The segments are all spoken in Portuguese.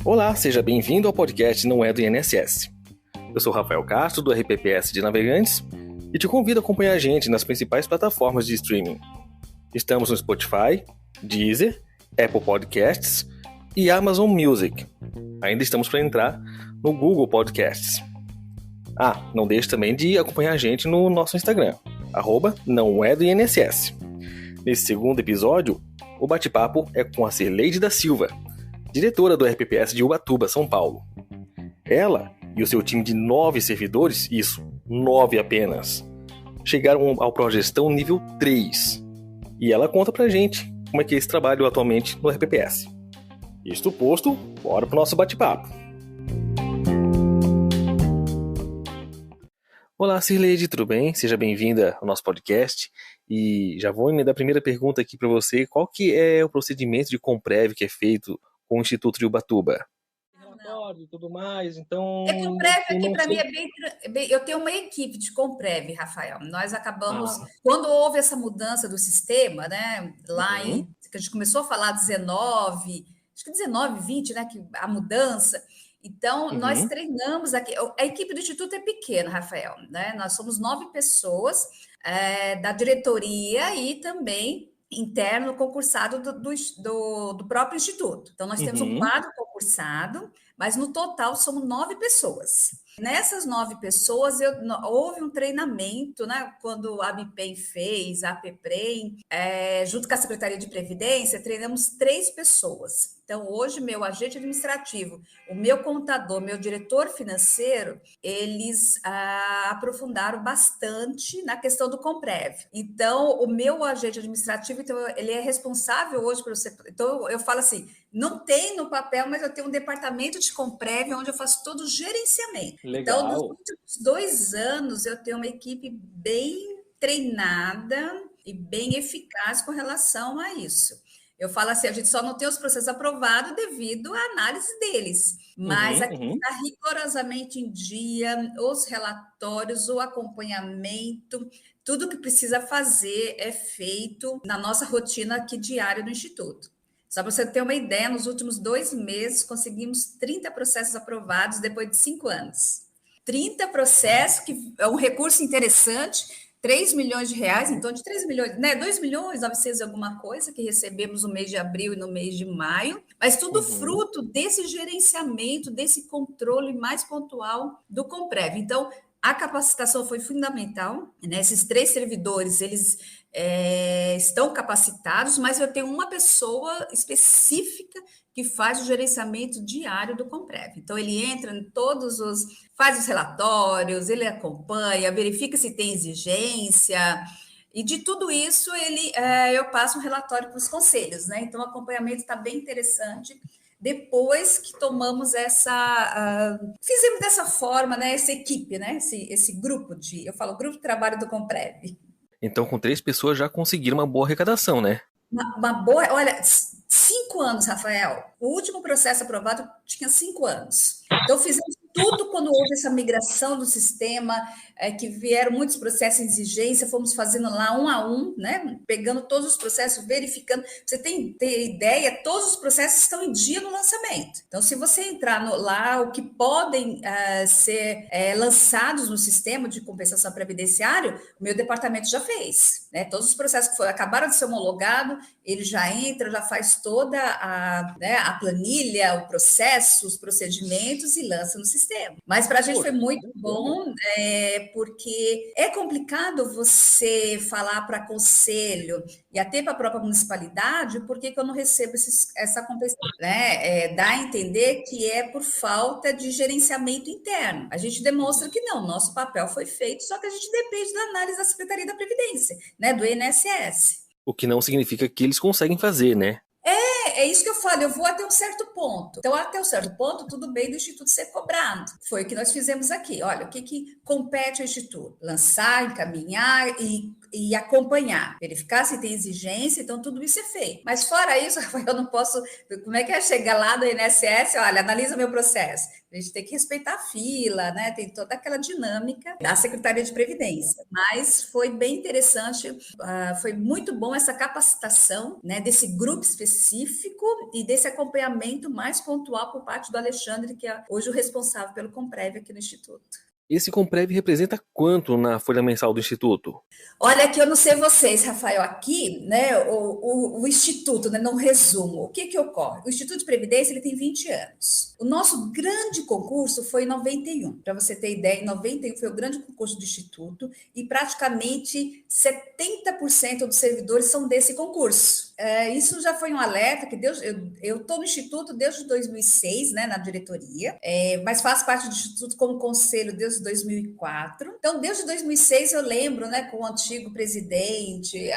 Olá, seja bem-vindo ao podcast Não é do INSS. Eu sou Rafael Castro, do RPPS de Navegantes, e te convido a acompanhar a gente nas principais plataformas de streaming. Estamos no Spotify, Deezer, Apple Podcasts e Amazon Music. Ainda estamos para entrar no Google Podcasts. Não deixe também de acompanhar a gente no nosso Instagram, @NãoÉDoINSS. Nesse segundo episódio, o bate-papo é com a Cirleide da Silva, diretora do RPPS de Ubatuba, São Paulo. Ela e o seu time de 9 servidores, 9 apenas, chegaram ao Progestão nível 3. E ela conta pra gente como é que é esse trabalho atualmente no RPPS. Isto posto, bora pro nosso bate-papo. Olá, Cirleide, tudo bem? Seja bem-vinda ao nosso podcast. E já vou emendar a primeira pergunta aqui para você. Qual que é o procedimento de Comprev que é feito com o Instituto de Ubatuba? Relatório e tudo mais, então... Comprev aqui para mim é bem... Eu tenho uma equipe de Comprev, Rafael. Nós acabamos... Quando houve essa mudança do sistema, né? Lá que a gente começou a falar 19, 20, né? Que a mudança... Então, nós treinamos aqui. A equipe do Instituto é pequena, Rafael, né? Nós somos 9 pessoas da diretoria e também interno concursado do próprio Instituto. Então, nós temos um quadro concursado, mas no total somos 9 pessoas. Nessas 9 pessoas, houve um treinamento, né? Quando a ABPEM fez, a APPREM, junto com a Secretaria de Previdência, treinamos 3 pessoas. Então, hoje, meu agente administrativo, o meu contador, meu diretor financeiro, eles aprofundaram bastante na questão do Comprev. Então, o meu agente administrativo, então, ele é responsável hoje pelo setor. Então, eu falo assim, não tem no papel, mas eu tenho um departamento de Comprev onde eu faço todo o gerenciamento. Legal. Então, nos últimos 2 anos, eu tenho uma equipe bem treinada e bem eficaz com relação a isso. Eu falo assim, a gente só não tem os processos aprovados devido à análise deles, mas aqui está rigorosamente em dia, os relatórios, o acompanhamento, tudo que precisa fazer é feito na nossa rotina aqui diária do Instituto. Só para você ter uma ideia, nos últimos 2 meses conseguimos 30 processos aprovados depois de 5 anos. 30 processos, que é um recurso interessante, 3 milhões de reais, em torno de 3 milhões, né? 2 milhões 900 e alguma coisa que recebemos no mês de abril e no mês de maio, mas tudo fruto desse gerenciamento, desse controle mais pontual do Comprev. Então, a capacitação foi fundamental, né? Esses 3 servidores, eles estão capacitados, mas eu tenho uma pessoa específica que faz o gerenciamento diário do Comprev. Então, ele entra em faz os relatórios, ele acompanha, verifica se tem exigência, e de tudo isso eu passo um relatório para os conselhos, né? Então, o acompanhamento está bem interessante. Depois que tomamos fizemos dessa forma, né? Essa equipe, né? Esse grupo eu falo grupo de trabalho do Comprev. Então, com 3 pessoas já conseguiram uma boa arrecadação, né? Uma boa... Olha, 5 anos, Rafael. O último processo aprovado tinha 5 anos. Então, fizemos tudo quando houve essa migração do sistema, que vieram muitos processos em exigência, fomos fazendo lá um a um, né? Pegando todos os processos, verificando. Você tem ideia, todos os processos estão em dia no lançamento. Então, se você entrar lá, o que podem ser lançados no sistema de compensação previdenciário, o meu departamento já fez, né? Todos os processos que acabaram de ser homologados, ele já entra, já faz toda a planilha, o processo, os procedimentos e lança no sistema. Mas para a gente foi muito bom, porque é complicado você falar para conselho e até para a própria municipalidade por que eu não recebo essa compensação, né? Dá a entender que é por falta de gerenciamento interno. A gente demonstra que não, nosso papel foi feito, só que a gente depende da análise da Secretaria da Previdência, né? Do INSS. O que não significa que eles conseguem fazer, né? É isso que eu falo, eu vou até um certo ponto. Então, até um certo ponto, tudo bem do Instituto ser cobrado. Foi o que nós fizemos aqui. Olha, o que compete ao Instituto? Lançar, encaminhar e acompanhar. Verificar se tem exigência, então tudo isso é feito. Mas fora isso, eu não posso... Como é que é chegar lá do INSS? Olha, analisa meu processo. A gente tem que respeitar a fila, né? Tem toda aquela dinâmica da Secretaria de Previdência. Mas foi bem interessante, foi muito bom essa capacitação, né, desse grupo específico e desse acompanhamento mais pontual por parte do Alexandre, que é hoje o responsável pelo Comprev aqui no Instituto. Esse Comprev representa quanto na folha mensal do Instituto? Olha, que eu não sei vocês, Rafael, aqui, né, o Instituto, né, num resumo, o que ocorre? O Instituto de Previdência, ele tem 20 anos. O nosso grande concurso foi em 91. Para você ter ideia, em 91 foi o grande concurso do Instituto e praticamente 70% dos servidores são desse concurso. Isso já foi um alerta que eu estou no Instituto desde 2006, né, na diretoria, mas faço parte do Instituto como conselho desde 2004. Então, desde 2006 eu lembro, né, com o antigo presidente,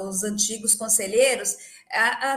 os antigos conselheiros,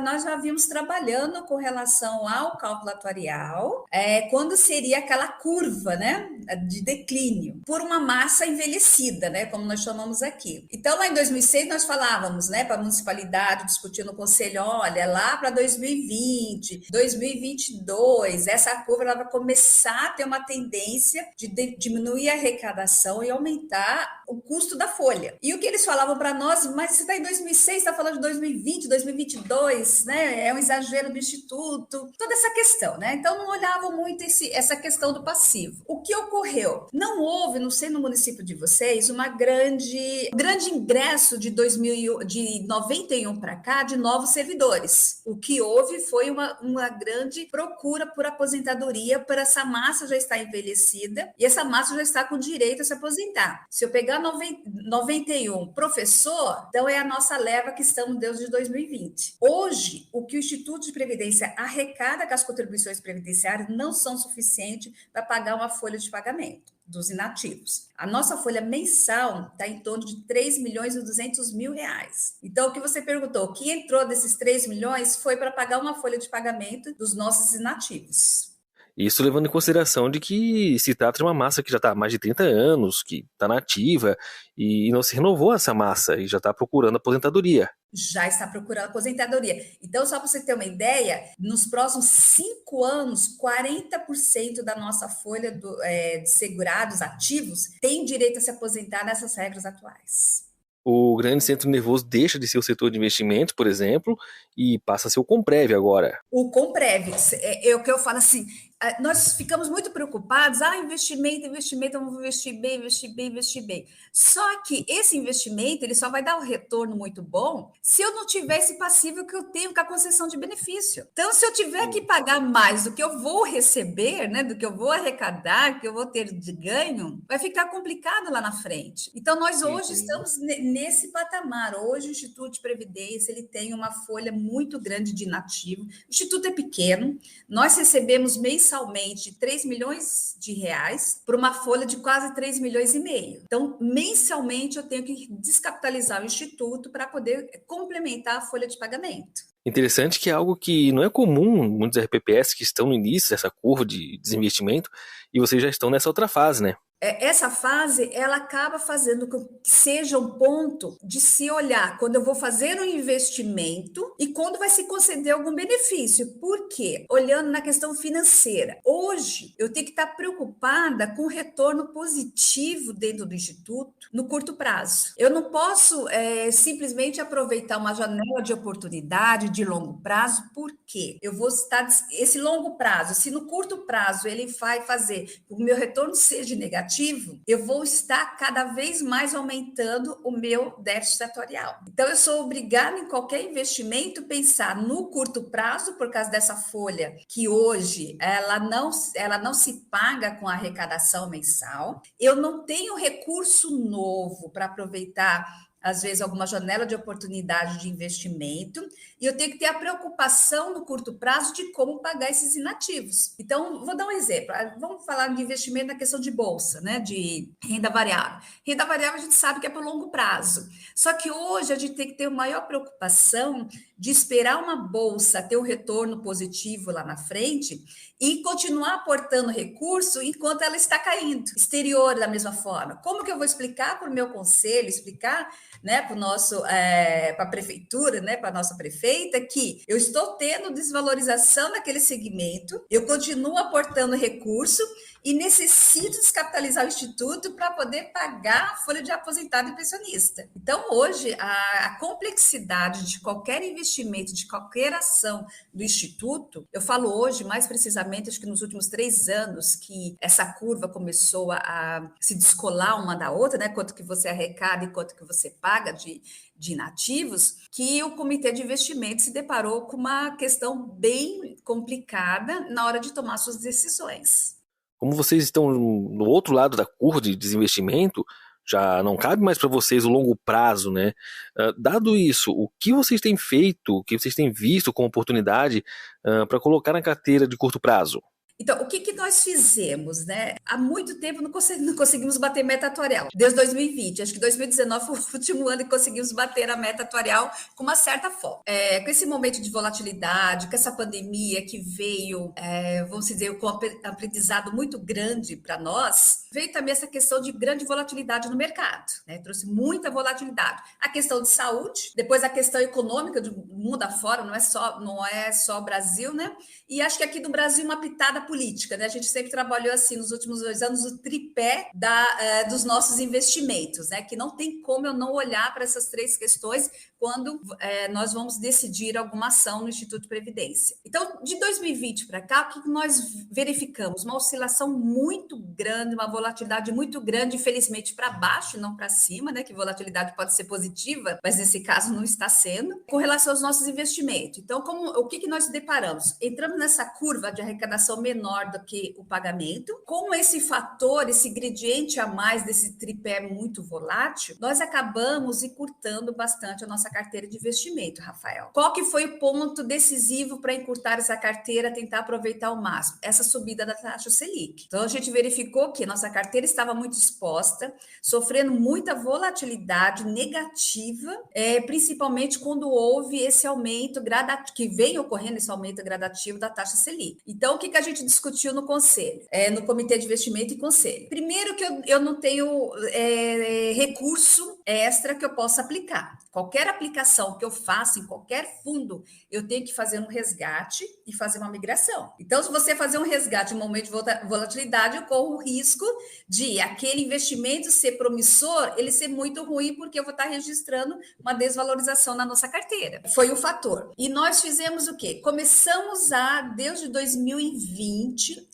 nós já vimos trabalhando com relação ao cálculo atuarial, quando seria aquela curva, né, de declínio, por uma massa envelhecida, né, como nós chamamos aqui. Então, lá em 2006, nós falávamos, né, para a municipalidade, discutindo no conselho, olha, lá para 2020, 2022, essa curva ela vai começar a ter uma tendência de diminuir a arrecadação e aumentar o custo da folha. E o que eles falavam para nós, mas você está em 2006, está falando de 2020, 2022, né? É um exagero do Instituto, toda essa questão, né? Então não olhavam muito essa questão do passivo. O que ocorreu? Não houve, não sei no município de vocês, um grande ingresso de 91 para cá de novos servidores. O que houve foi uma grande procura por aposentadoria, por essa massa já está envelhecida e essa massa já está com direito a se aposentar. Se eu pegar 91 professor, então é a nossa leva que estamos desde 2020. Hoje, o que o Instituto de Previdência arrecada com as contribuições previdenciárias não são suficientes para pagar uma folha de pagamento dos inativos. A nossa folha mensal está em torno de 3.200.000 reais. Então, o que você perguntou, o que entrou desses 3 milhões foi para pagar uma folha de pagamento dos nossos inativos. Isso levando em consideração de que se trata de uma massa que já está há mais de 30 anos, que está nativa e não se renovou essa massa e já está procurando aposentadoria. Já está procurando aposentadoria. Então, só para você ter uma ideia, nos próximos 5 anos, 40% da nossa folha de segurados ativos tem direito a se aposentar nessas regras atuais. O grande centro nervoso deixa de ser o setor de investimento, por exemplo, e passa a ser o Comprev agora. O Comprev, é o que eu falo assim, nós ficamos muito preocupados, investimento, vamos investir bem. Só que esse investimento, ele só vai dar um retorno muito bom se eu não tiver esse passivo que eu tenho com a concessão de benefício. Então, se eu tiver que pagar mais do que eu vou receber, né, do que eu vou arrecadar, que eu vou ter de ganho, vai ficar complicado lá na frente. Então, nós hoje estamos nesse patamar. Hoje, o Instituto de Previdência, ele tem uma folha muito grande de inativo. O Instituto é pequeno, nós recebemos mensalmente 3 milhões de reais por uma folha de quase 3 milhões e meio. Então, mensalmente, eu tenho que descapitalizar o Instituto para poder complementar a folha de pagamento. Interessante que é algo que não é comum, muitos RPPS que estão no início dessa curva de desinvestimento e vocês já estão nessa outra fase, né? Essa fase, ela acaba fazendo com que seja um ponto de se olhar quando eu vou fazer um investimento e quando vai se conceder algum benefício. Por quê? Olhando na questão financeira. Hoje, eu tenho que estar preocupada com o retorno positivo dentro do Instituto no curto prazo. Eu não posso simplesmente aproveitar uma janela de oportunidade de longo prazo, por quê? Eu vou estar... Esse longo prazo, se no curto prazo ele vai fazer com que o meu retorno seja negativo, eu vou estar cada vez mais aumentando o meu déficit setorial. Então, eu sou obrigada em qualquer investimento pensar no curto prazo, por causa dessa folha que hoje ela não se paga com a arrecadação mensal. Eu não tenho recurso novo para aproveitar às vezes, alguma janela de oportunidade de investimento, e eu tenho que ter a preocupação no curto prazo de como pagar esses inativos. Então, vou dar um exemplo. Vamos falar de investimento na questão de bolsa, né? De renda variável. Renda variável a gente sabe que é por longo prazo. Só que hoje a gente tem que ter maior preocupação de esperar uma bolsa ter um retorno positivo lá na frente e continuar aportando recurso enquanto ela está caindo. Exterior, da mesma forma. Como que eu vou explicar para o meu conselho, explicar né, para a prefeitura, né, para a nossa prefeita, que eu estou tendo desvalorização naquele segmento, eu continuo aportando recurso e necessito descapitalizar o Instituto para poder pagar a folha de aposentado e pensionista. Então, hoje, a complexidade de qualquer investimento, de qualquer ação do Instituto, eu falo hoje, mais precisamente, acho que nos últimos 3 anos, que essa curva começou a se descolar uma da outra, né? Quanto que você arrecada e quanto que você paga de inativos, que o Comitê de Investimentos se deparou com uma questão bem complicada na hora de tomar suas decisões. Como vocês estão no outro lado da curva de desinvestimento, já não cabe mais para vocês o longo prazo, né? Dado isso, o que vocês têm feito, o que vocês têm visto como oportunidade para colocar na carteira de curto prazo? Então, o que nós fizemos, né? Há muito tempo não conseguimos bater meta atuarial. Desde 2020, acho que 2019 foi o último ano que conseguimos bater a meta atuarial com uma certa folga. Com esse momento de volatilidade, com essa pandemia que veio, vamos dizer, com um aprendizado muito grande para nós, veio também essa questão de grande volatilidade no mercado, né? Trouxe muita volatilidade. A questão de saúde, depois a questão econômica do mundo afora, não é só o Brasil, né? E acho que aqui no Brasil uma pitada política, né? A gente sempre trabalhou assim nos últimos 2 anos o tripé dos nossos investimentos, né? Que não tem como eu não olhar para essas 3 questões quando nós vamos decidir alguma ação no Instituto de Previdência. Então, de 2020 para cá, o que nós verificamos? Uma oscilação muito grande, uma volatilidade muito grande, infelizmente para baixo, não para cima, né? Que volatilidade pode ser positiva, mas nesse caso não está sendo, com relação aos nossos investimentos. Então, o que nós deparamos? Entramos nessa curva de arrecadação menor do que o pagamento, com esse fator, esse ingrediente a mais desse tripé muito volátil, nós acabamos encurtando bastante a nossa carteira de investimento, Rafael. Qual que foi o ponto decisivo para encurtar essa carteira, tentar aproveitar ao máximo? Essa subida da taxa Selic. Então, a gente verificou que nossa carteira estava muito exposta, sofrendo muita volatilidade negativa, principalmente quando houve esse aumento gradativo, que vem ocorrendo esse aumento gradativo da taxa Selic. Então, o que a gente discutiu no conselho, no Comitê de Investimento e Conselho? Primeiro que eu não tenho recurso extra que eu possa aplicar. Qualquer aplicação que eu faça em qualquer fundo, eu tenho que fazer um resgate e fazer uma migração. Então, se você fazer um resgate em um momento de volatilidade, eu corro o risco de aquele investimento ser promissor, ele ser muito ruim, porque eu vou estar registrando uma desvalorização na nossa carteira. Foi o fator. E nós fizemos o quê? Começamos desde 2020,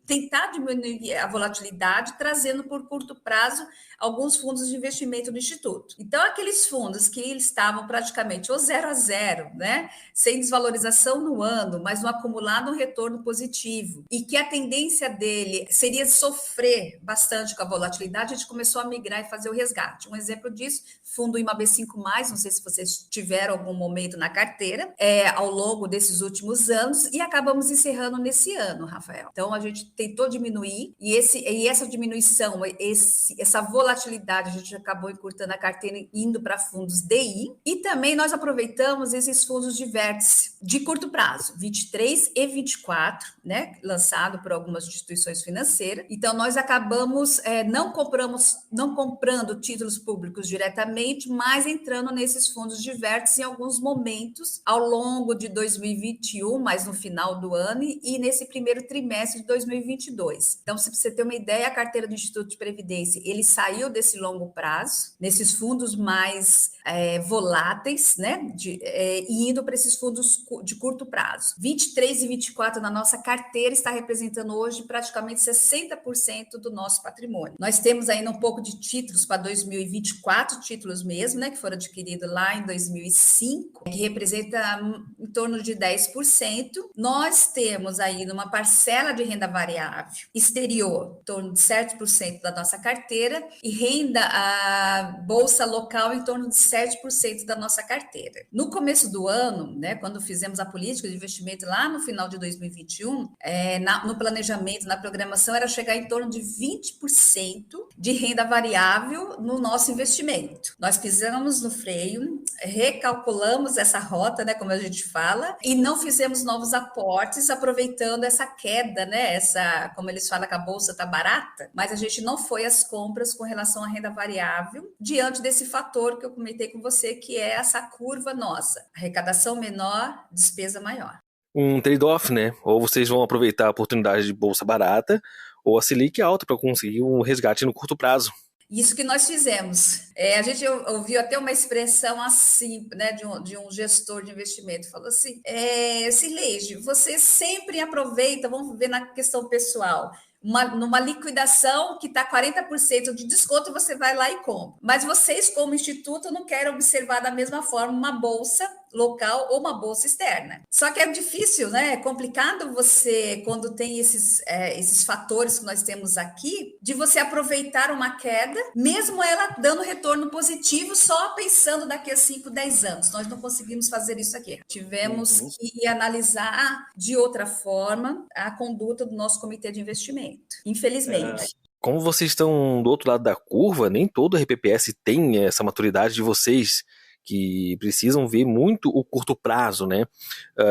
tentar diminuir a volatilidade, trazendo por curto prazo alguns fundos de investimento do Instituto. Então, aqueles fundos que eles estavam praticamente ou 0 a 0, né, sem desvalorização no ano, mas no acumulado um retorno positivo, e que a tendência dele seria sofrer bastante com a volatilidade, a gente começou a migrar e fazer o resgate. Um exemplo disso, fundo IMAB5+, não sei se vocês tiveram algum momento na carteira, ao longo desses últimos anos, e acabamos encerrando nesse ano, Rafael. Então, a gente tentou diminuir, e essa diminuição, essa volatilidade, a gente acabou encurtando a carteira, indo para fundos DI, e também nós aproveitamos esses fundos de vértice de curto prazo, 23 e 24, né, lançado por algumas instituições financeiras. Então, nós acabamos não comprando títulos públicos diretamente, mas entrando nesses fundos de vértice em alguns momentos ao longo de 2021, mas no final do ano, e nesse primeiro trimestre de 2022. Então, se você ter uma ideia, a carteira do Instituto de Previdência, ele saiu desse longo prazo, nesses fundos mais voláteis, né, e indo para esses fundos de curto prazo. 23 e 24 na nossa carteira está representando hoje praticamente 60% do nosso patrimônio. Nós temos ainda um pouco de títulos para 2024, títulos mesmo, né, que foram adquiridos lá em 2005, que representa em torno de 10%. Nós temos ainda uma parcela de renda variável exterior, em torno de 7% da nossa carteira, e renda bolsa local em torno de 7% da nossa carteira. No começo do ano, né, quando fizemos a política de investimento lá no final de 2021, no planejamento, na programação, era chegar em torno de 20% de renda variável no nosso investimento. Nós pisamos no freio, recalculamos essa rota, né, como a gente fala, e não fizemos novos aportes, aproveitando essa queda, né, como eles falam que a bolsa está barata, mas a gente não foi às compras com relação à renda variável viável diante desse fator que eu comentei com você, que é essa curva nossa. Arrecadação menor, despesa maior. Um trade-off, né? Ou vocês vão aproveitar a oportunidade de bolsa barata, ou a Selic alta para conseguir um resgate no curto prazo. Isso que nós fizemos. A gente ouviu até uma expressão assim, né, de um gestor de investimento, falou assim, Cileide, você sempre aproveita, vamos ver na questão pessoal, numa liquidação que está 40% de desconto, você vai lá e compra. Mas vocês, como instituto, não querem observar da mesma forma uma bolsa local ou uma bolsa externa. Só que é difícil, né? É complicado você, quando tem esses fatores que nós temos aqui, de você aproveitar uma queda, mesmo ela dando retorno positivo, só pensando daqui a 5, 10 anos. Nós não conseguimos fazer isso aqui. Tivemos que analisar de outra forma a conduta do nosso comitê de investimento. Infelizmente. Como vocês estão do outro lado da curva, nem todo RPPS tem essa maturidade de vocês, que precisam ver muito o curto prazo, né?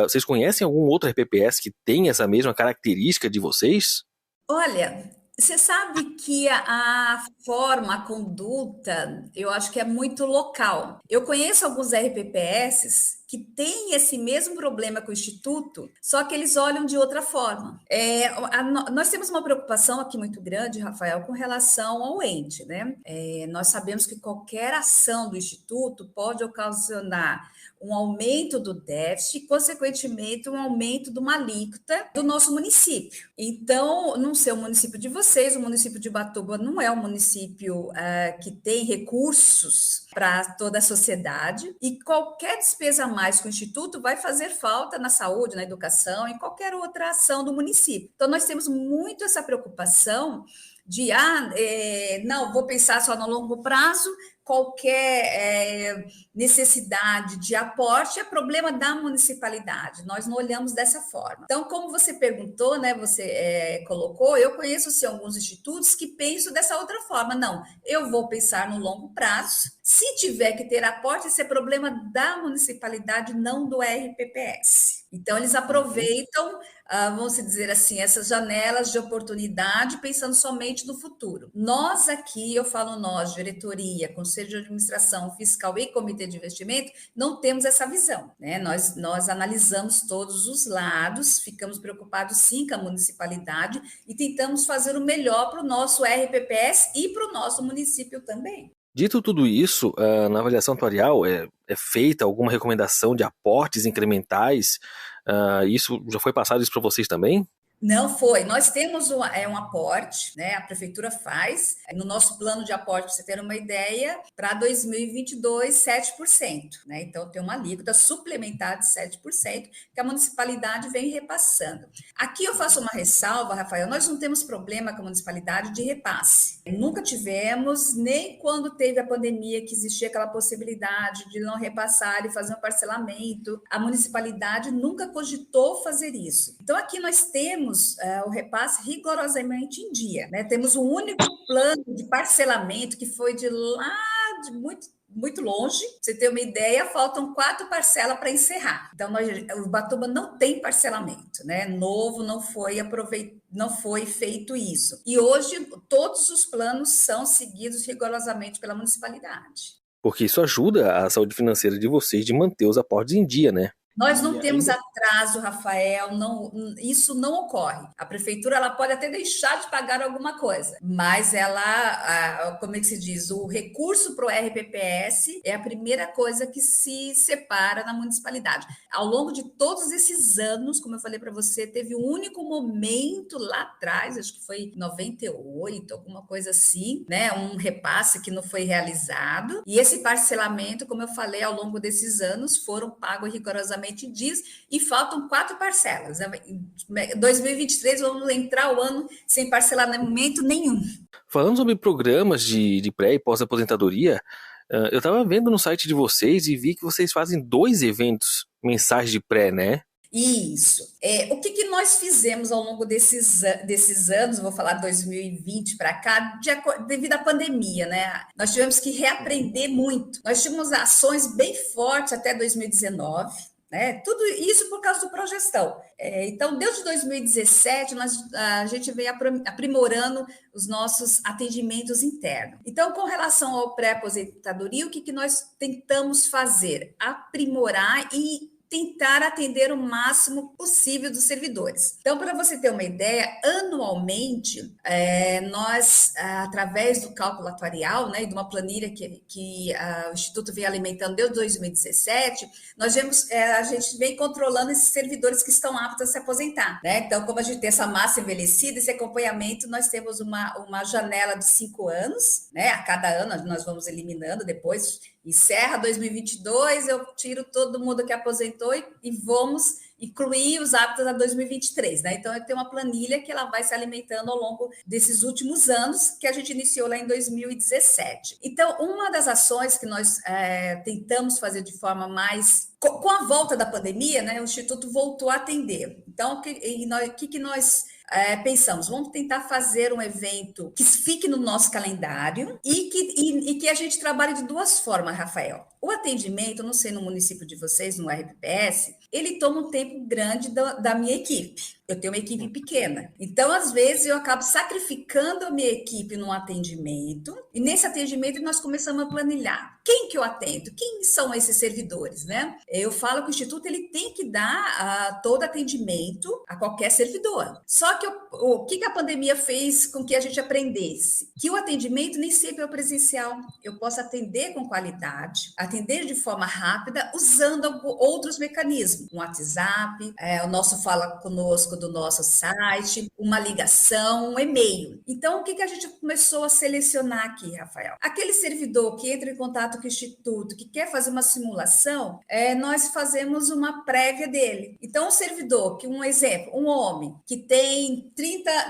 Vocês conhecem algum outro RPPS que tem essa mesma característica de vocês? Olha, você sabe que a forma, a conduta, eu acho que é muito local. Eu conheço alguns RPPS que têm esse mesmo problema com o Instituto, só que eles olham de outra forma. Nós temos uma preocupação aqui muito grande, Rafael, com relação ao ente, né? Nós sabemos que qualquer ação do Instituto pode ocasionar um aumento do déficit e, consequentemente, um aumento de uma alíquota do nosso município. Então, não sei o município de vocês, o município de Ubatuba não é um município que tem recursos para toda a sociedade, e qualquer despesa a mais com o Instituto vai fazer falta na saúde, na educação, em qualquer outra ação do município. Então, nós temos muito essa preocupação de, não, vou pensar só no longo prazo, qualquer necessidade de aporte é problema da municipalidade, nós não olhamos dessa forma. Então, como você perguntou, né, você colocou, eu conheço sim, alguns institutos que pensam dessa outra forma, não, eu vou pensar no longo prazo, se tiver que ter aporte, esse é problema da municipalidade, não do RPPS. Então, eles aproveitam, vamos dizer assim, essas janelas de oportunidade, pensando somente no futuro. Nós aqui, eu falo nós, diretoria, conselho de administração, fiscal e comitê de investimento, não temos essa visão, né? Nós analisamos todos os lados, ficamos preocupados sim com a municipalidade e tentamos fazer o melhor para o nosso RPPS e para o nosso município também. Dito tudo isso, na avaliação atuarial é feita alguma recomendação de aportes incrementais? Isso já foi passado isso para vocês também? Não foi. Nós temos um aporte, né? A prefeitura faz. No nosso plano de aporte, para você ter uma ideia, para 2022, 7%. Né? Então, tem uma alíquota suplementar de 7%, que a municipalidade vem repassando. Aqui eu faço uma ressalva, Rafael, nós não temos problema com a municipalidade de repasse. Nunca tivemos, nem quando teve a pandemia, que existia aquela possibilidade de não repassar e fazer um parcelamento. A municipalidade nunca cogitou fazer isso. Então, aqui nós temos o repasse rigorosamente em dia, né? Temos um único plano de parcelamento que foi de lá de muito longe. Pra você ter uma ideia, faltam 4 parcelas para encerrar. Então, o Ubatuba não tem parcelamento, né? Novo não foi feito isso. E hoje todos os planos são seguidos rigorosamente pela municipalidade. Porque isso ajuda a saúde financeira de vocês de manter os aportes em dia, né? Nós não temos atraso, Rafael, isso não ocorre. A prefeitura ela pode até deixar de pagar alguma coisa, mas como é que se diz? O recurso para o RPPS é a primeira coisa que se separa na municipalidade. Ao longo de todos esses anos, como eu falei para você, teve um único momento lá atrás, acho que foi em 98, alguma coisa assim, né? Um repasse que não foi realizado. E esse parcelamento, como eu falei, ao longo desses anos, foram pagos rigorosamente diz, e faltam 4 parcelas. Em 2023 vamos entrar o ano sem parcelamento nenhum. Falando sobre programas de pré e pós-aposentadoria, eu estava vendo no site de vocês e vi que vocês fazem 2 eventos mensais de pré, né? Isso. O que nós fizemos ao longo desses anos, vou falar 2020 para cá, devido à pandemia, né? Nós tivemos que reaprender muito. Nós tínhamos ações bem fortes até 2019, né? Tudo isso por causa do Progestão. Então, desde 2017, a gente vem aprimorando os nossos atendimentos internos. Então, com relação ao pré-aposentadoria, o que nós tentamos fazer? Aprimorar e tentar atender o máximo possível dos servidores. Então, para você ter uma ideia, anualmente, nós, através do cálculo atuarial, né, e de uma planilha que o Instituto vem alimentando desde 2017, a gente vem controlando esses servidores que estão aptos a se aposentar, né? Então, como a gente tem essa massa envelhecida, esse acompanhamento, nós temos uma janela de 5 anos, né? A cada ano nós vamos eliminando depois. Encerra 2022, eu tiro todo mundo que aposentou e vamos incluir os hábitos a 2023, né? Então, eu tenho uma planilha que ela vai se alimentando ao longo desses últimos anos, que a gente iniciou lá em 2017. Então, uma das ações que nós tentamos fazer de forma mais... Com a volta da pandemia, né, o Instituto voltou a atender. Então, o que nós pensamos? Vamos tentar fazer um evento que fique no nosso calendário e que a gente trabalhe de duas formas, Rafael. O atendimento, não sei, no município de vocês, no RPPS, ele toma um tempo grande da minha equipe. Eu tenho uma equipe pequena. Então, às vezes, eu acabo sacrificando a minha equipe num atendimento, e nesse atendimento nós começamos a planilhar. Quem que eu atendo? Quem são esses servidores, né? Eu falo que o Instituto ele tem que dar todo atendimento a qualquer servidor. Só que o que a pandemia fez com que a gente aprendesse? Que o atendimento nem sempre é presencial. Eu posso atender com qualidade, atender de forma rápida, usando outros mecanismos. Um WhatsApp, o nosso Fala Conosco do nosso site, uma ligação, um e-mail. Então, o que a gente começou a selecionar aqui, Rafael? Aquele servidor que entra em contato com o Instituto, que quer fazer uma simulação, nós fazemos uma prévia dele. Então, um servidor, um exemplo, um homem que tem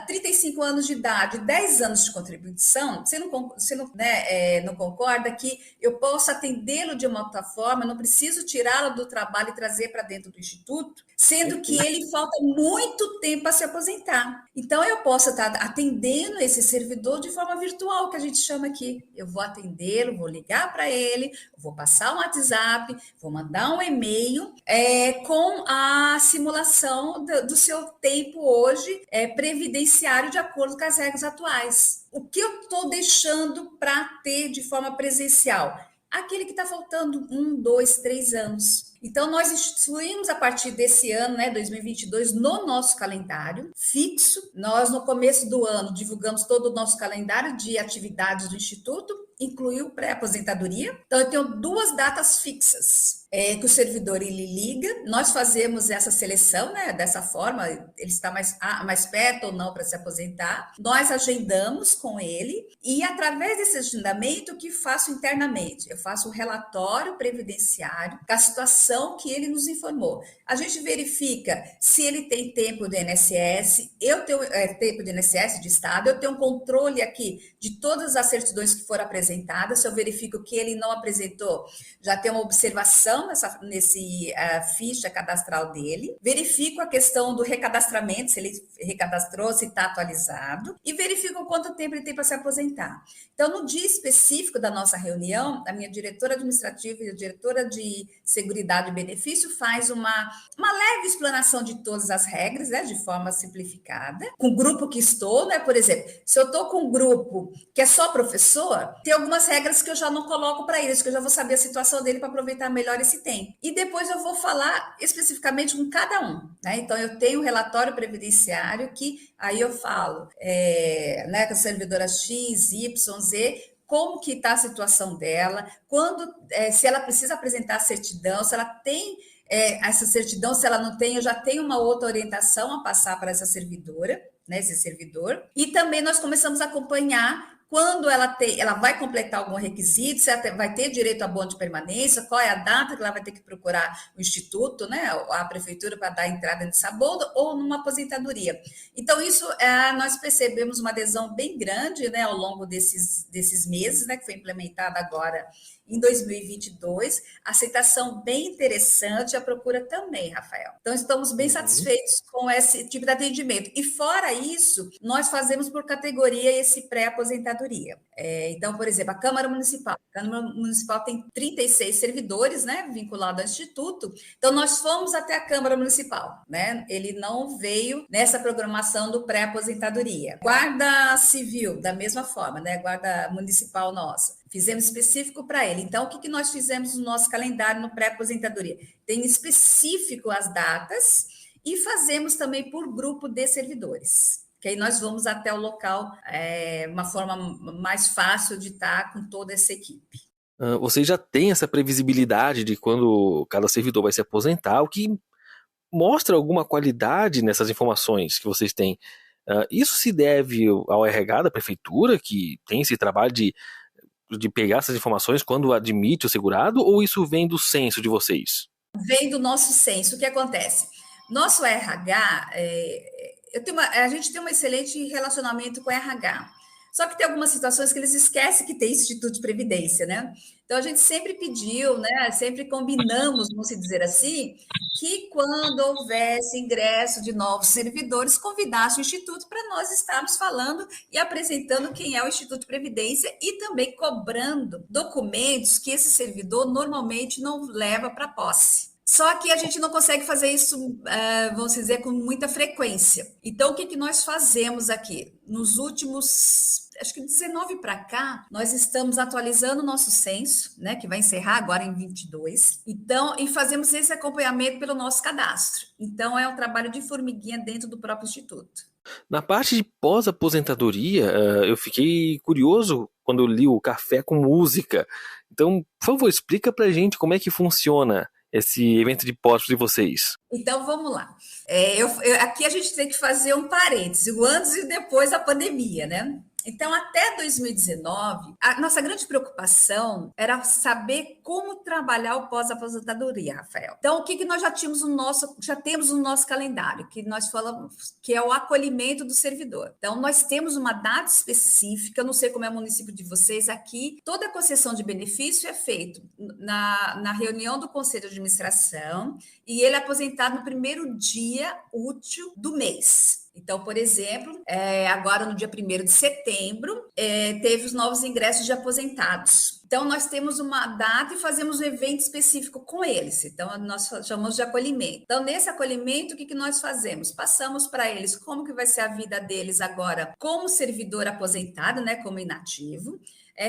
35 anos de idade, 10 anos de contribuição, você não concorda que eu posso atendê-lo de uma outra forma, não preciso tirá-lo do trabalho e trazer para dentro do Instituto, sendo que ele falta muito tempo para se aposentar. Então, eu posso estar atendendo esse servidor de forma virtual, que a gente chama aqui. Eu vou atendê-lo, vou ligar para ele, vou passar um WhatsApp, vou mandar um e-mail com a simulação do seu tempo hoje previdenciário de acordo com as regras atuais. O que eu estou deixando para ter de forma presencial? Aquele que está faltando 1, 2, 3 anos. Então, nós instituímos a partir desse ano, né, 2022, no nosso calendário fixo. Nós, no começo do ano, divulgamos todo o nosso calendário de atividades do Instituto, incluiu pré-aposentadoria. Então, eu tenho 2 datas fixas. Que o servidor ele liga, nós fazemos essa seleção, né, dessa forma, ele está mais perto ou não para se aposentar, nós agendamos com ele e através desse agendamento, o que faço internamente? Eu faço um relatório previdenciário com a situação que ele nos informou. A gente verifica se ele tem tempo do INSS, eu tenho tempo do INSS de Estado, eu tenho um controle aqui de todas as certidões que foram apresentadas, se eu verifico que ele não apresentou, já tem uma observação nesse ficha cadastral dele, verifico a questão do recadastramento, se ele recadastrou, se está atualizado, e verifico quanto tempo ele tem para se aposentar. Então, no dia específico da nossa reunião, a minha diretora administrativa e a diretora de Seguridade e Benefício faz uma leve explanação de todas as regras, né, de forma simplificada, com o grupo que estou, né, por exemplo, se eu estou com um grupo que é só professor, tem algumas regras que eu já não coloco para eles, que eu já vou saber a situação dele para aproveitar melhor esse tempo. E depois eu vou falar especificamente com cada um, né? Então, eu tenho um relatório previdenciário que aí eu falo, né, com a servidora X, Y, Z, como que está a situação dela, se ela precisa apresentar a certidão, se ela tem essa certidão, se ela não tem, eu já tenho uma outra orientação a passar para essa servidora, né, esse servidor. E também nós começamos a acompanhar quando ela vai completar algum requisito, se ela vai ter direito a bônus de permanência, qual é a data que ela vai ter que procurar o instituto, né, a prefeitura para dar entrada nessa bolsa ou numa aposentadoria. Então, isso nós percebemos uma adesão bem grande, né, ao longo desses meses, né, que foi implementada agora em 2022, aceitação bem interessante, a procura também, Rafael. Então, estamos bem satisfeitos com esse tipo de atendimento. E fora isso, nós fazemos por categoria esse pré-aposentadoria. aposentadoria. Então, por exemplo, a Câmara Municipal tem 36 servidores, né, vinculados ao Instituto. Então, nós fomos até a Câmara Municipal, né? Ele não veio nessa programação do pré-aposentadoria. Guarda Civil, da mesma forma, né? Guarda Municipal nossa. Fizemos específico para ele. Então, o que nós fizemos no nosso calendário no pré-aposentadoria? Tem específico as datas e fazemos também por grupo de servidores. Que aí nós vamos até o local, uma forma mais fácil de estar com toda essa equipe. Vocês já têm essa previsibilidade de quando cada servidor vai se aposentar, o que mostra alguma qualidade nessas informações que vocês têm. Isso se deve ao RH da prefeitura, que tem esse trabalho de pegar essas informações quando admite o segurado, ou isso vem do censo de vocês? Vem do nosso censo. O que acontece? Nosso RH, a gente tem um excelente relacionamento com o RH. Só que tem algumas situações que eles esquecem que tem Instituto de Previdência, né? Então, a gente sempre pediu, né? Sempre combinamos, vamos dizer assim, que quando houvesse ingresso de novos servidores, convidasse o Instituto para nós estarmos falando e apresentando quem é o Instituto de Previdência e também cobrando documentos que esse servidor normalmente não leva para posse. Só que a gente não consegue fazer isso, vamos dizer, com muita frequência. Então, o que nós fazemos aqui? Nos últimos, acho que 19 para cá, nós estamos atualizando o nosso censo, né, que vai encerrar agora em 22. Então, e fazemos esse acompanhamento pelo nosso cadastro. Então, é um trabalho de formiguinha dentro do próprio Instituto. Na parte de pós-aposentadoria, eu fiquei curioso quando eu li o Café com Música. Então, por favor, explica pra gente como é que funciona esse evento de pós de vocês. Então, vamos lá. Aqui a gente tem que fazer um parêntese, o antes e depois da pandemia, né? Então, até 2019, a nossa grande preocupação era saber como trabalhar o pós-aposentadoria, Rafael. Então, o que nós já temos no nosso calendário, que nós falamos que é o acolhimento do servidor. Então, nós temos uma data específica, eu não sei como é o município de vocês aqui, toda a concessão de benefício é feita na reunião do Conselho de Administração e ele é aposentado no primeiro dia útil do mês. Então, por exemplo, agora no dia 1º de setembro, teve os novos ingressos de aposentados. Então, nós temos uma data e fazemos um evento específico com eles. Então, nós chamamos de acolhimento. Então, nesse acolhimento, o que nós fazemos? Passamos para eles como que vai ser a vida deles agora como servidor aposentado, né, como inativo.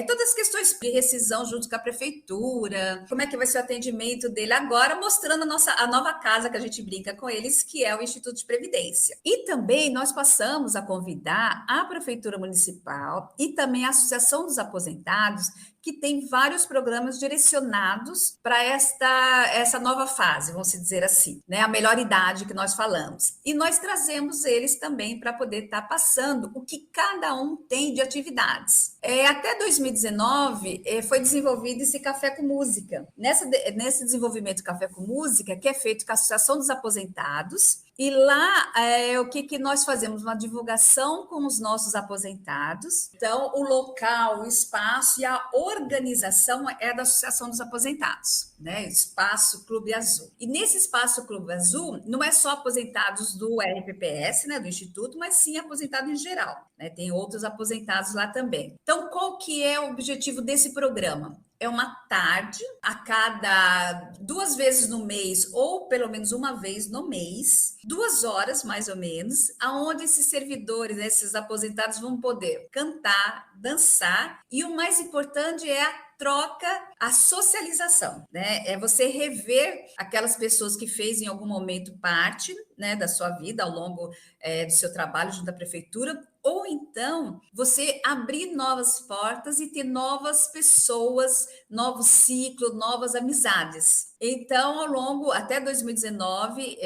Todas as questões de rescisão junto com a prefeitura, como é que vai ser o atendimento dele agora, mostrando a nova casa que a gente brinca com eles, que é o Instituto de Previdência. E também nós passamos a convidar a Prefeitura Municipal e também a Associação dos Aposentados, que tem vários programas direcionados para essa nova fase, vamos dizer assim, né? A melhor idade que nós falamos. E nós trazemos eles também para poder estar passando o que cada um tem de atividades. Até 2019, foi desenvolvido esse Café com Música. Nesse desenvolvimento Café com Música, que é feito com a Associação dos Aposentados, e lá, o que nós fazemos? Uma divulgação com os nossos aposentados. Então, o local, o espaço e a organização é da Associação dos Aposentados, né? Espaço Clube Azul. E nesse Espaço Clube Azul, não é só aposentados do RPPS, né, do Instituto, mas sim aposentados em geral, né? Tem outros aposentados lá também. Então, qual que é o objetivo desse programa? É uma tarde, a cada 2 vezes no mês, ou pelo menos uma vez no mês, 2 horas mais ou menos, aonde esses servidores, esses aposentados vão poder cantar, dançar, e o mais importante é a troca, a socialização, né? É você rever aquelas pessoas que fez em algum momento parte, né, da sua vida ao longo do seu trabalho junto à prefeitura, ou então você abrir novas portas e ter novas pessoas, novo ciclo, novas amizades. Então, ao longo, até 2019,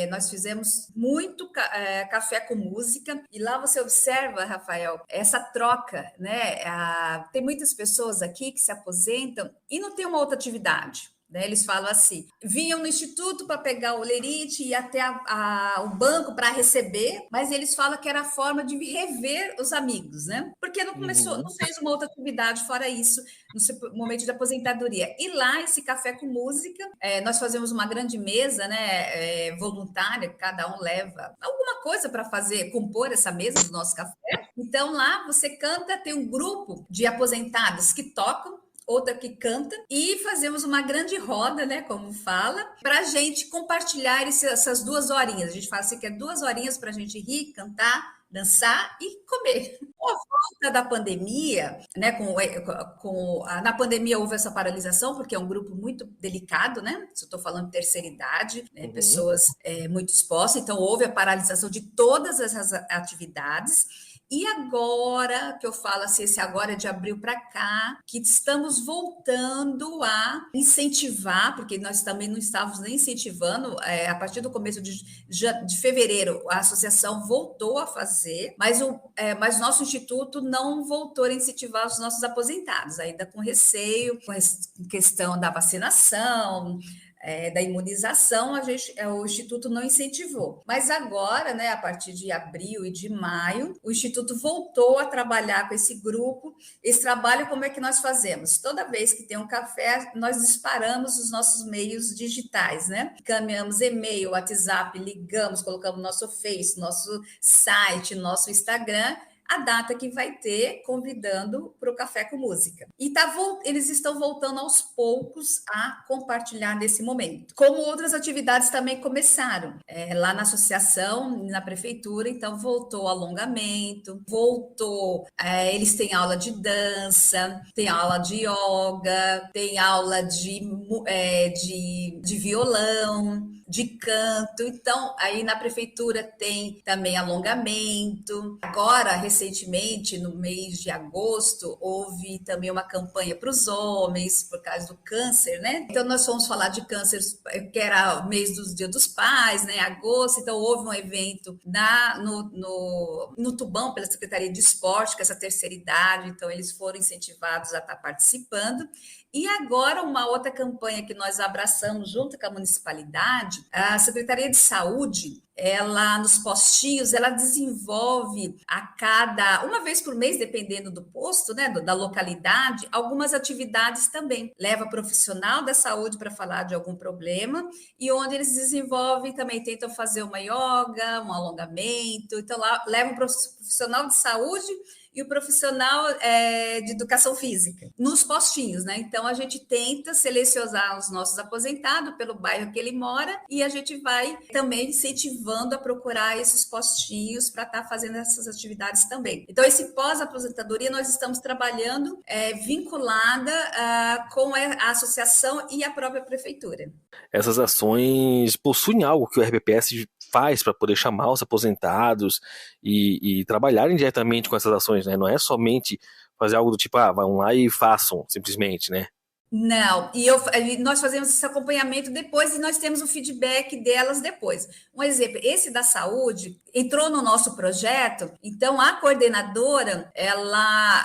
nós fizemos muito café com música, e lá você observa, Rafael, essa troca, né? Tem muitas pessoas aqui que se aposentam e não tem uma outra atividade. né? Eles falam assim: vinham no instituto para pegar o olerite e até o banco para receber, mas eles falam que era a forma de rever os amigos, né? Porque não começou, não fez uma outra atividade fora isso no seu momento de aposentadoria. E lá, esse café com música, nós fazemos uma grande mesa, né? Voluntária, cada um leva alguma coisa para fazer, compor essa mesa do nosso café. Então lá você canta, tem um grupo de aposentados que tocam, outra que canta, e fazemos uma grande roda, né, como fala, para a gente compartilhar essas 2 horinhas. A gente fala assim que é 2 horinhas para a gente rir, cantar, dançar e comer. Com a volta da pandemia, né, na pandemia houve essa paralisação, porque é um grupo muito delicado, né? Se eu estou falando de terceira idade, né, pessoas muito expostas, então houve a paralisação de todas essas atividades. E agora, que eu falo assim, esse agora é de abril para cá, que estamos voltando a incentivar, porque nós também não estávamos nem incentivando, a partir do começo de fevereiro, a associação voltou a fazer, mas nosso instituto não voltou a incentivar os nossos aposentados, ainda com receio, com questão da vacinação, da imunização, o Instituto não incentivou. Mas agora, né, a partir de abril e de maio, o Instituto voltou a trabalhar com esse grupo. Esse trabalho, como é que nós fazemos? Toda vez que tem um café, nós disparamos os nossos meios digitais, né? Caminhamos e-mail, WhatsApp, ligamos, colocamos nosso Face, nosso site, nosso Instagram, a data que vai ter, convidando para o Café com Música. E eles estão voltando aos poucos a compartilhar nesse momento. Como outras atividades também começaram. Lá na associação, na prefeitura, então voltou alongamento, eles têm aula de dança, tem aula de yoga, tem aula de violão, de canto. Então, aí na prefeitura tem também alongamento. Agora, recentemente, no mês de agosto, houve também uma campanha para os homens, por causa do câncer, né? Então, nós fomos falar de câncer, que era o mês dos Dia dos Pais, né? Agosto, então houve um evento no Tubão, pela Secretaria de Esporte, com essa terceira idade, então eles foram incentivados a estar participando. E agora, uma outra campanha que nós abraçamos junto com a municipalidade, a Secretaria de Saúde, ela, nos postinhos, ela desenvolve uma vez por mês, dependendo do posto, né, da localidade, algumas atividades também. Leva profissional da saúde para falar de algum problema, e onde eles desenvolvem também, tentam fazer uma yoga, um alongamento, então lá leva um profissional de saúde e o profissional de educação física, nos postinhos, né? Então, a gente tenta selecionar os nossos aposentados pelo bairro que ele mora e a gente vai também incentivando a procurar esses postinhos para estar fazendo essas atividades também. Então, esse pós-aposentadoria, nós estamos trabalhando vinculada com a associação e a própria prefeitura. Essas ações possuem algo que o RPPS faz para poder chamar os aposentados e trabalharem diretamente com essas ações, né? Não é somente fazer algo do tipo, vão lá e façam, simplesmente, né? Não, nós fazemos esse acompanhamento depois e nós temos o feedback delas depois. Um exemplo, esse da saúde entrou no nosso projeto, então a coordenadora, ela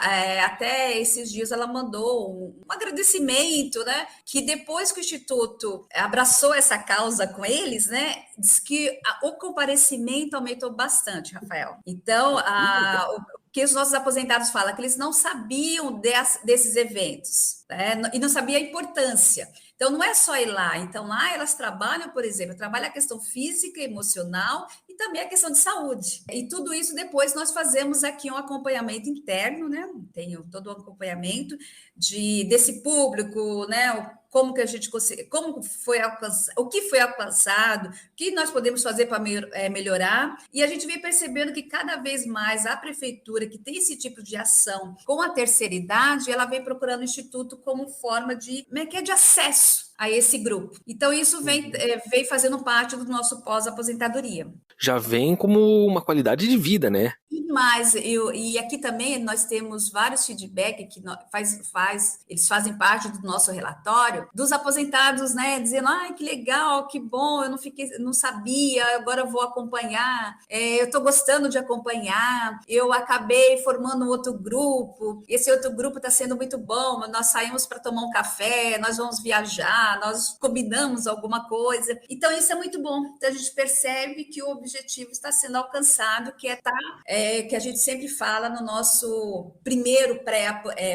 até esses dias ela mandou um agradecimento, né? Que depois que o Instituto abraçou essa causa com eles, né? Diz que o comparecimento aumentou bastante, Rafael. Então, que os nossos aposentados falam que eles não sabiam desses eventos, né? E não sabiam a importância. Então, não é só ir lá. Então, lá elas trabalham, por exemplo, trabalham a questão física, emocional e também a questão de saúde. E tudo isso depois nós fazemos aqui um acompanhamento interno, né? Tem todo o acompanhamento desse público, né? Como que a gente conseguiu, como foi alcançado, o que foi alcançado, o que nós podemos fazer para melhorar. E a gente vem percebendo que cada vez mais a prefeitura que tem esse tipo de ação com a terceira idade, ela vem procurando o Instituto como forma de acesso a esse grupo. Então, isso vem fazendo parte do nosso pós-aposentadoria. Já vem como uma qualidade de vida, né? E aqui também nós temos vários feedbacks que eles fazem parte do nosso relatório, dos aposentados, né, dizendo, que legal, que bom, eu não sabia, agora eu vou acompanhar, eu estou gostando de acompanhar, eu acabei formando um outro grupo, esse outro grupo está sendo muito bom, nós saímos para tomar um café, nós vamos viajar, lá, nós combinamos alguma coisa. Então, isso é muito bom. Então, a gente percebe que o objetivo está sendo alcançado, que que a gente sempre fala no nosso primeiro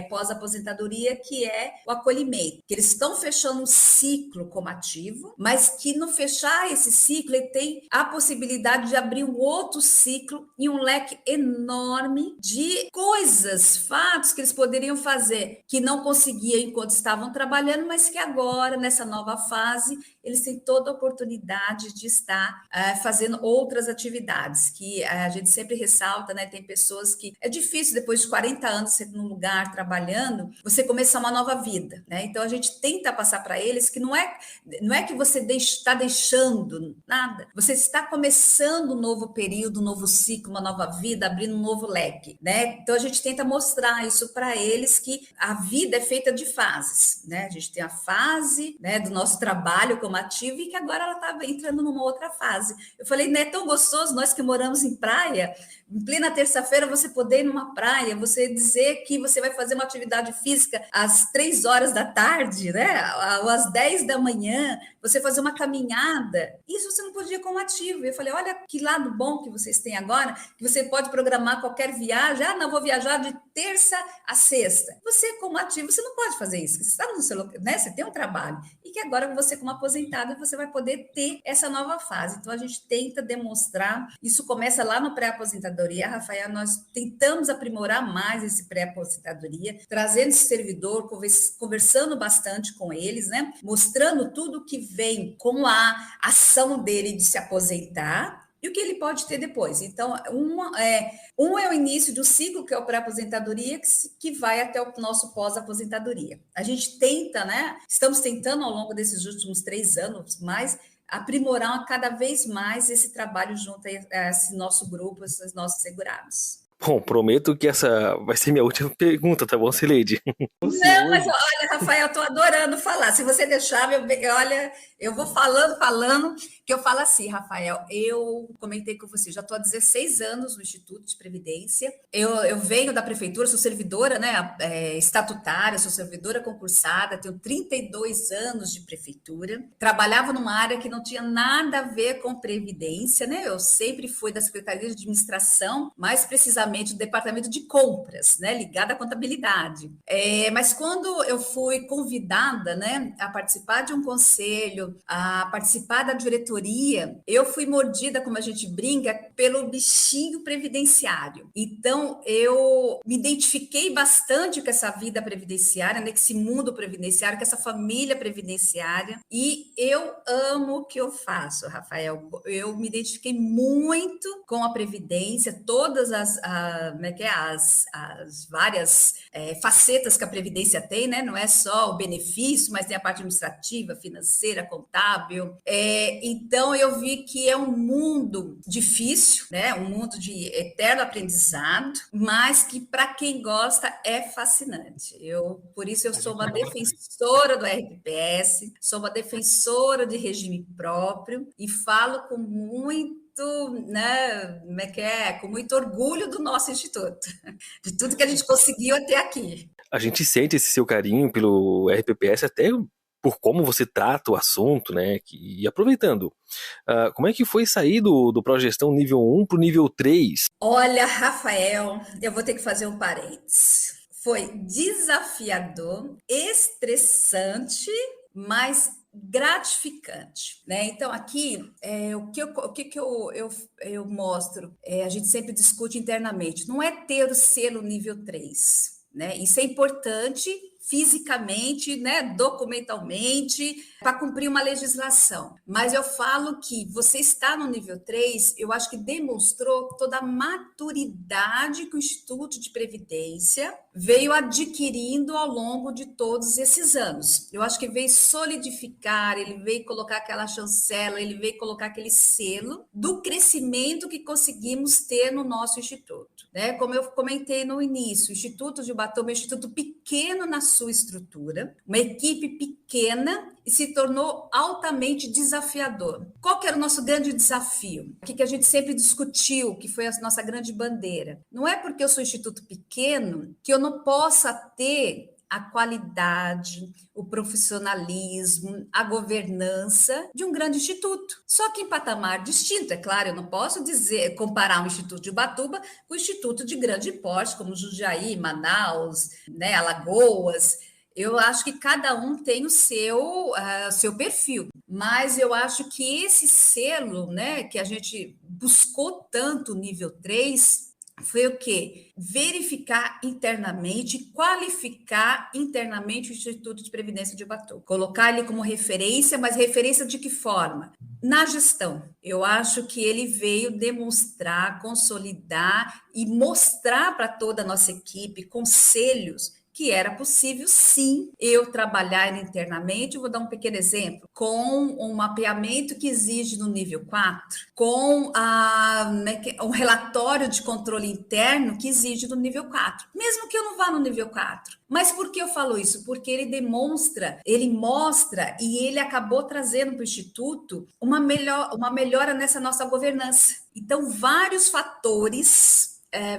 pós-aposentadoria, que é o acolhimento. Que eles estão fechando um ciclo como ativo, mas que no fechar esse ciclo, ele tem a possibilidade de abrir um outro ciclo e um leque enorme de coisas, fatos que eles poderiam fazer, que não conseguiam enquanto estavam trabalhando, mas que agora, nessa nova fase, eles têm toda a oportunidade de estar fazendo outras atividades, que a gente sempre ressalta, né? Tem pessoas que é difícil, depois de 40 anos, você num lugar trabalhando, você começar uma nova vida, né? Então, a gente tenta passar para eles que não é que você está deixando nada, você está começando um novo período, um novo ciclo, uma nova vida, abrindo um novo leque, né? Então, a gente tenta mostrar isso para eles, que a vida é feita de fases, né? A gente tem a fase, né, do nosso trabalho como ativo, e que agora ela está entrando numa outra fase. Eu falei, não é tão gostoso nós que moramos em praia, em plena terça-feira, você poder ir numa praia, você dizer que você vai fazer uma atividade física às 3 horas da tarde, né? Ou às 10 da manhã, você fazer uma caminhada. Isso você não podia como ativo. Eu falei, olha que lado bom que vocês têm agora, que você pode programar qualquer viagem. Ah, não, vou viajar de terça a sexta. Você, como ativo, você não pode fazer isso. Você está no seu, né? Você tem um trabalho. E que agora você, como aposentado, você vai poder ter essa nova fase. Então, a gente tenta demonstrar. Isso começa lá no pré-aposentadoria, Rafael. Nós tentamos aprimorar mais esse pré-aposentadoria, trazendo esse servidor, conversando bastante com eles, né? Mostrando tudo que vem com a ação dele de se aposentar e o que ele pode ter depois. Então, um é o início do ciclo, que é o pré-aposentadoria, que vai até o nosso pós-aposentadoria. A gente tenta, né? Estamos tentando ao longo desses últimos 3 anos, mais aprimorar cada vez mais esse trabalho junto a esse nosso grupo, esses nossos segurados. Bom, prometo que essa vai ser minha última pergunta, tá bom, Cileide? Não, mas olha, Rafael, eu tô adorando falar. Se você deixar, olha, eu vou falando, que eu falo assim, Rafael, eu comentei com você, já estou há 16 anos no Instituto de Previdência, eu venho da prefeitura, sou servidora, né, estatutária, sou servidora concursada, tenho 32 anos de prefeitura, trabalhava numa área que não tinha nada a ver com previdência, né, eu sempre fui da Secretaria de Administração, mais precisamente do Departamento de Compras, né, ligada à contabilidade. Mas quando eu fui convidada, né, a participar de um conselho, a participar da diretoria, eu fui mordida, como a gente brinca, pelo bichinho previdenciário. Então, eu me identifiquei bastante com essa vida previdenciária, né, com esse mundo previdenciário, com essa família previdenciária, e eu amo o que eu faço, Rafael. Eu me identifiquei muito com a previdência, todas as várias facetas que a Previdência tem, né? Não é só o benefício, mas tem a parte administrativa, financeira, contábil. Então, eu vi que é um mundo difícil, né? Um mundo de eterno aprendizado, mas que, para quem gosta, é fascinante. Por isso, eu sou uma defensora do RPPS, sou uma defensora de regime próprio e falo com muito, né, com muito orgulho do nosso instituto, de tudo que a gente conseguiu até aqui. A gente sente esse seu carinho pelo RPPS até por como você trata o assunto, né? E aproveitando, como é que foi sair do Progestão nível 1 para o nível 3? Olha, Rafael, eu vou ter que fazer um parênteses. Foi desafiador, estressante, mas gratificante, né? Então, aqui, o que eu mostro, a gente sempre discute internamente, não é ter o selo nível 3, né? Isso é importante fisicamente, né, documentalmente, para cumprir uma legislação. Mas eu falo que você está no nível 3, eu acho que demonstrou toda a maturidade que o Instituto de Previdência veio adquirindo ao longo de todos esses anos. Eu acho que veio solidificar, ele veio colocar aquela chancela, ele veio colocar aquele selo do crescimento que conseguimos ter no nosso instituto, né? Como eu comentei no início, o Instituto de Ubatuba é um instituto pequeno na sua estrutura, uma equipe pequena, e se tornou altamente desafiador. Qual que era o nosso grande desafio? O que a gente sempre discutiu, que foi a nossa grande bandeira? Não é porque eu sou um instituto pequeno que eu não possa ter a qualidade, o profissionalismo, a governança de um grande instituto. Só que em patamar distinto, é claro, eu não posso comparar o Instituto de Ubatuba com o Instituto de grande porte, como Jundiaí, Manaus, né, Alagoas. Eu acho que cada um tem o seu perfil, mas eu acho que esse selo, né, que a gente buscou tanto nível 3, foi o quê? Verificar internamente, qualificar internamente o Instituto de Previdência de Ubatuba. Colocar ele como referência, mas referência de que forma? Na gestão. Eu acho que ele veio demonstrar, consolidar e mostrar para toda a nossa equipe conselhos que era possível, sim, eu trabalhar internamente. Vou dar um pequeno exemplo, com um mapeamento que exige no nível 4, com um relatório de controle interno que exige no nível 4, mesmo que eu não vá no nível 4. Mas por que eu falo isso? Porque ele mostra e ele acabou trazendo para o Instituto uma melhora nessa nossa governança. Então, vários fatores,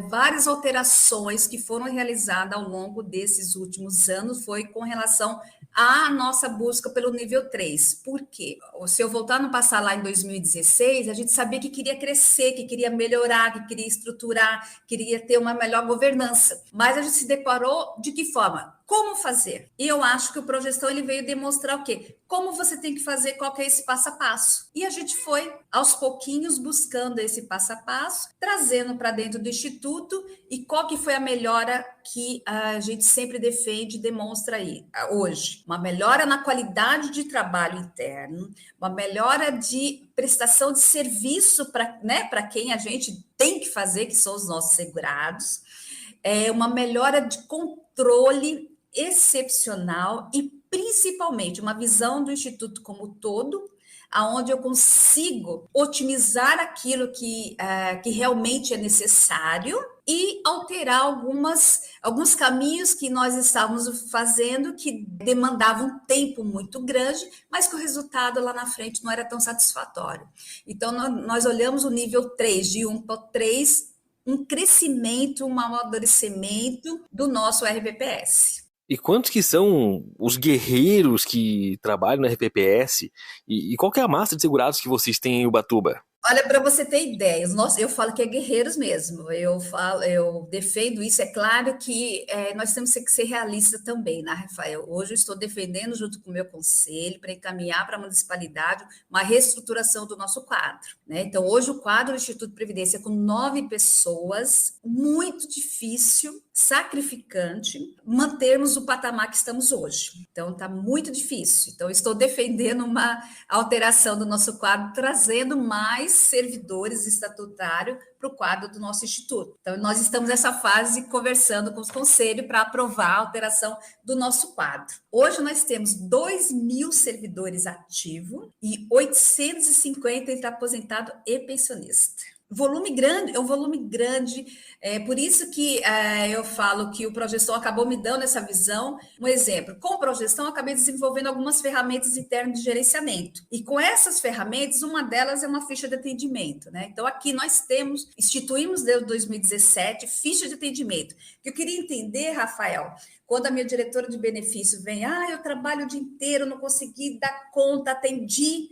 várias alterações que foram realizadas ao longo desses últimos anos foi com relação à nossa busca pelo nível 3. Por quê? Se eu voltar no passado lá em 2016, a gente sabia que queria crescer, que queria melhorar, que queria estruturar, queria ter uma melhor governança. Mas a gente se deparou de que forma? Como fazer? E eu acho que o Progestão ele veio demonstrar o quê? Como você tem que fazer, qual que é esse passo a passo. E a gente foi, aos pouquinhos, buscando esse passo a passo, trazendo para dentro do Instituto, e qual que foi a melhora que a gente sempre defende e demonstra aí, hoje. Uma melhora na qualidade de trabalho interno, uma melhora de prestação de serviço para quem a gente tem que fazer, que são os nossos segurados, uma melhora de controle excepcional e, principalmente, uma visão do Instituto como todo, aonde eu consigo otimizar aquilo que realmente é necessário e alterar alguns caminhos que nós estávamos fazendo que demandavam um tempo muito grande, mas que o resultado lá na frente não era tão satisfatório. Então, nós olhamos o nível 3, de 1 para 3, um crescimento, um amadurecimento do nosso RPPS. E quantos que são os guerreiros que trabalham no RPPS? E qual que é a massa de segurados que vocês têm em Ubatuba? Olha, para você ter ideia, eu falo que é guerreiros mesmo, eu defendo isso. É claro que nós temos que ser realistas também, né, Rafael? Hoje eu estou defendendo, junto com o meu conselho, para encaminhar para a municipalidade uma reestruturação do nosso quadro, né? Então, hoje o quadro do Instituto de Previdência é com 9 pessoas, muito difícil, sacrificante, mantermos o patamar que estamos hoje. Então, está muito difícil. Então, estou defendendo uma alteração do nosso quadro, trazendo mais servidores estatutários para o quadro do nosso instituto. Então, nós estamos nessa fase conversando com os conselhos para aprovar a alteração do nosso quadro. Hoje nós temos 2.000 servidores ativos e 850 entre aposentado e pensionista. Volume grande, é um volume grande, por isso que eu falo que o Progestão acabou me dando essa visão. Um exemplo, com o Progestão eu acabei desenvolvendo algumas ferramentas internas de gerenciamento, e com essas ferramentas, uma delas é uma ficha de atendimento, né? Então aqui nós instituímos desde 2017 ficha de atendimento, que eu queria entender, Rafael, quando a minha diretora de benefício vem, eu trabalho o dia inteiro, não consegui dar conta, atendi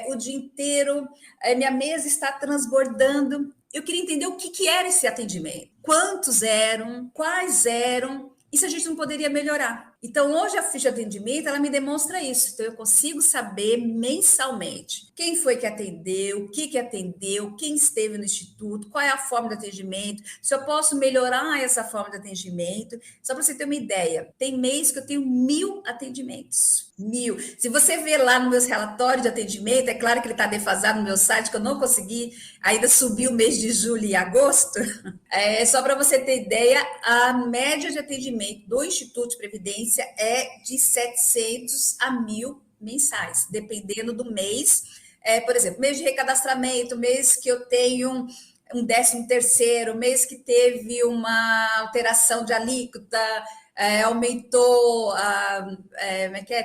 o dia inteiro, minha mesa está transbordando. Eu queria entender o que era esse atendimento, quantos eram, quais eram, e se a gente não poderia melhorar. Então, hoje a ficha de atendimento, ela me demonstra isso. Então, eu consigo saber mensalmente quem foi que atendeu, o que atendeu, quem esteve no instituto, qual é a forma de atendimento, se eu posso melhorar essa forma de atendimento. Só para você ter uma ideia, tem mês que eu tenho 1.000 atendimentos. 1.000. Se você ver lá nos meus relatórios de atendimento, é claro que ele está defasado no meu site, que eu não consegui ainda subir o mês de julho e agosto. Só para você ter ideia, a média de atendimento do Instituto de Previdência é de 700 a 1.000 mensais, dependendo do mês. Por exemplo, mês de recadastramento, mês que eu tenho um 13º, mês que teve uma alteração de alíquota, aumentou,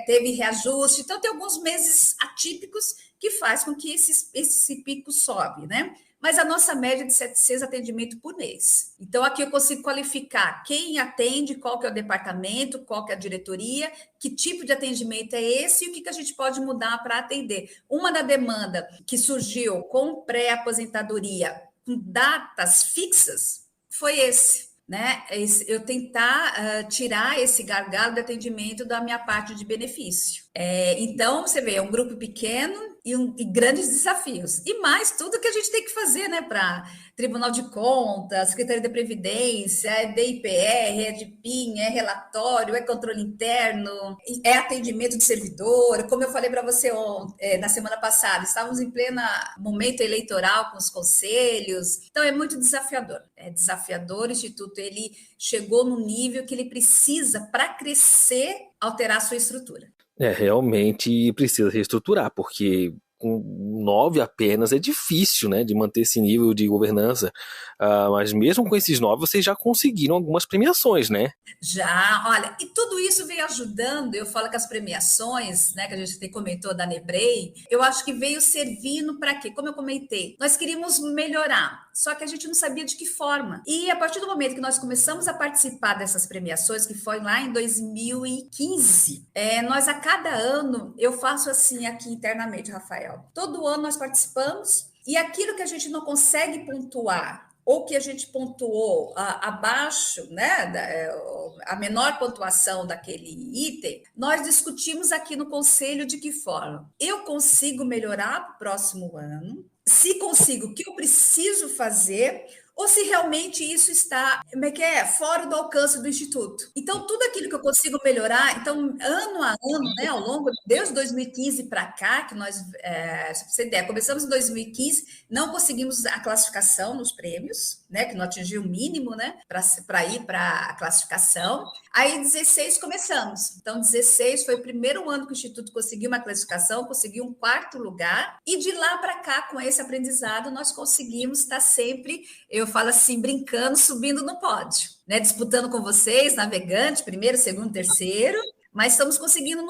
teve reajuste. Então, tem alguns meses atípicos que faz com que esse pico sobe, né? mas a nossa média é de 700 atendimentos por mês. Então, aqui eu consigo qualificar quem atende, qual que é o departamento, qual que é a diretoria, que tipo de atendimento é esse e o que a gente pode mudar para atender. Uma da demanda que surgiu com pré-aposentadoria, com datas fixas, foi esse. Né? Eu tentar tirar esse gargalo de atendimento da minha parte de benefício. Então, você vê, é um grupo pequeno e grandes desafios. E mais tudo que a gente tem que fazer, né? Para Tribunal de Contas, Secretaria da Previdência, DIPR, é de PIN, é relatório, é controle interno, é atendimento de servidor. Como eu falei para você na semana passada, estávamos em pleno momento eleitoral com os conselhos. Então, é muito desafiador. É desafiador, o Instituto ele chegou no nível que ele precisa, para crescer, alterar a sua estrutura. Realmente precisa reestruturar, porque com 9 apenas é difícil, né, de manter esse nível de governança, mas mesmo com esses 9, vocês já conseguiram algumas premiações, né? Já, olha, e tudo isso veio ajudando, eu falo que as premiações, né, que a gente comentou da Nebrei, eu acho que veio servindo para quê? Como eu comentei, nós queríamos melhorar, só que a gente não sabia de que forma. E a partir do momento que nós começamos a participar dessas premiações, que foi lá em 2015, nós a cada ano, eu faço assim aqui internamente, Rafael, todo ano nós participamos e aquilo que a gente não consegue pontuar ou que a gente pontuou abaixo, né, a menor pontuação daquele item, nós discutimos aqui no conselho de que forma eu consigo melhorar para o próximo ano, se consigo, o que eu preciso fazer, ou se realmente isso está, fora do alcance do Instituto. Então, tudo aquilo que eu consigo melhorar, então, ano a ano, né, ao longo, desde 2015 para cá, que nós, pra você ter ideia, começamos em 2015, não conseguimos a classificação nos prêmios, né, que não atingiu o mínimo, né, para ir para a classificação. Aí, 16 começamos. Então, 16 foi o primeiro ano que o Instituto conseguiu uma classificação, conseguiu um 4º lugar, e de lá para cá, com esse aprendizado, nós conseguimos estar sempre, eu falo assim, brincando, subindo no pódio, né? Disputando com vocês, navegante, primeiro, segundo, terceiro, mas estamos conseguindo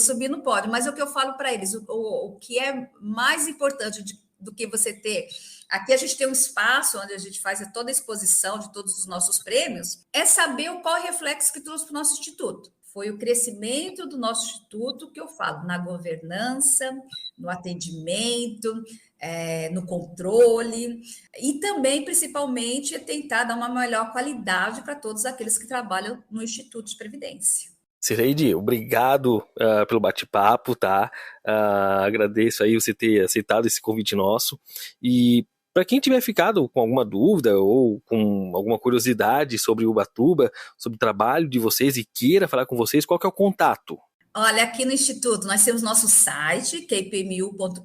subir no pódio. Mas o que eu falo para eles, o que é mais importante do que você ter... Aqui a gente tem um espaço onde a gente faz toda a exposição de todos os nossos prêmios, é saber qual reflexo que trouxe para o nosso instituto. Foi o crescimento do nosso instituto que eu falo, na governança, no atendimento, no controle, e também, principalmente, tentar dar uma melhor qualidade para todos aqueles que trabalham no Instituto de Previdência. Cileide, obrigado pelo bate-papo, tá? Agradeço aí você ter aceitado esse convite nosso. E para quem tiver ficado com alguma dúvida ou com alguma curiosidade sobre Ubatuba, sobre o trabalho de vocês e queira falar com vocês, qual que é o contato? Olha, aqui no Instituto nós temos nosso site, que é ipmu.com.br.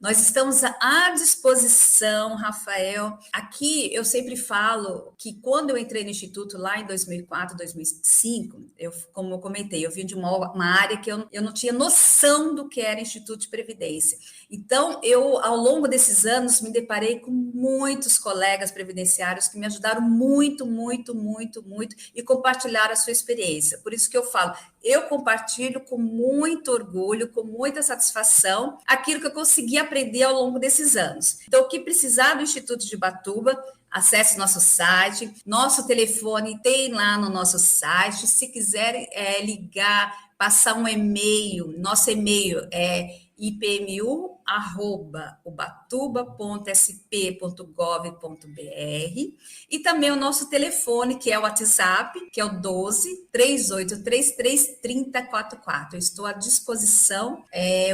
Nós estamos à disposição, Rafael. Aqui eu sempre falo que quando eu entrei no Instituto lá em 2004, 2005, como eu comentei, eu vim de uma área que eu não tinha noção do que era Instituto de Previdência. Então, eu, ao longo desses anos, me deparei com muitos colegas previdenciários que me ajudaram muito, muito, muito, muito e compartilharam a sua experiência. Por isso que eu falo, eu compartilho com muito orgulho, com muita satisfação, aquilo que eu consegui aprender ao longo desses anos. Então, o que precisar do Instituto de Ubatuba, acesse nosso site, nosso telefone tem lá no nosso site. Se quiser ligar, passar um e-mail, nosso e-mail é ipmu@ubatuba.sp.gov.br e também o nosso telefone, que é o WhatsApp, que é o 12 3833 3044. Eu estou à disposição,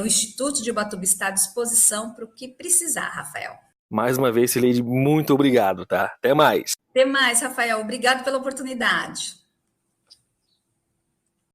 o Instituto de Ubatuba está à disposição para o que precisar, Rafael. Mais uma vez, Cileide, muito obrigado, tá? Até mais. Até mais, Rafael. Obrigado pela oportunidade.